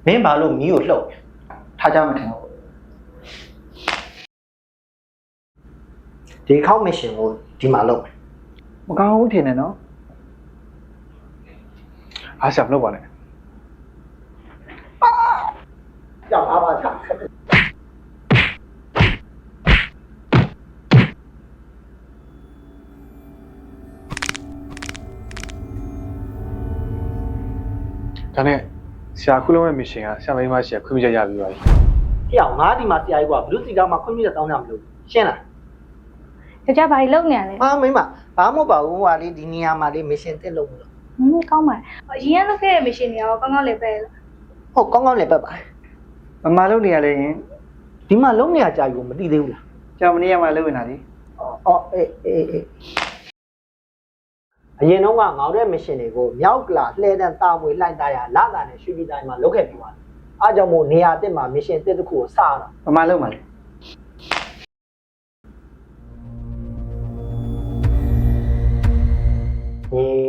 မင်းဘာလို့မီးကိုလှုပ်ထားကြမထင်ဘူးဒီခေါက်မရှင်ကိုဒီမှာလုပ်မကောင်းဘူးထင်တယ်နော်အားရှောင်လုပ်ပါနဲ့ကြောက်အားပါဆက်ဒါနဲ့ဆရာခုလုံးရဲ့မရှင်ကဆရာမင်းမရှိခွင့်ပြုချက်ရပြီးပါပြီ။ကြောက်ငါဒီမှာဆရာကြီးကဘလူးစီတောင်းမှာခွင့်ပြုချက်တောင်းတာမလို့ရှင်းလား။ကြကြဘာလို့နေရလဲ။မင်းမဘာမှမဟုတ်ပါဘူးဟိုဟာလေးဒီနေရာမှာလေးမရှင်တက်လို့မလို့။ကောင်းပါ့။အရင်ကလုပ်ခဲ့တဲ့မရှင်တွေရောကောင်းကောင်းလေးပဲလား။ဟုတ်ကောင်းကောင်းလေးပဲပါ။မမလုပ်နေရလေရင်ဒီမှာလုံးနေရကြာယူမသိသေးဘူးလား။ကြောင်မနေရမှာလုပ်နေတာလေ။အော်အေးအရင်တော့ငါတို့မရှင်တွေကိုမြောက်ကလာလှဲတန်းတာမွေလိုက်သားရလာတာနဲ့ရွှေပြည်တိုင်းမှာလုပ်ခဲ့ပြီးသွားတယ်။အားကြောင့်မို့နေရာတက်မှာမရှင်တက်တစ်ခုကိုစတာ။မမလုပ်မှာလေ။ဟေး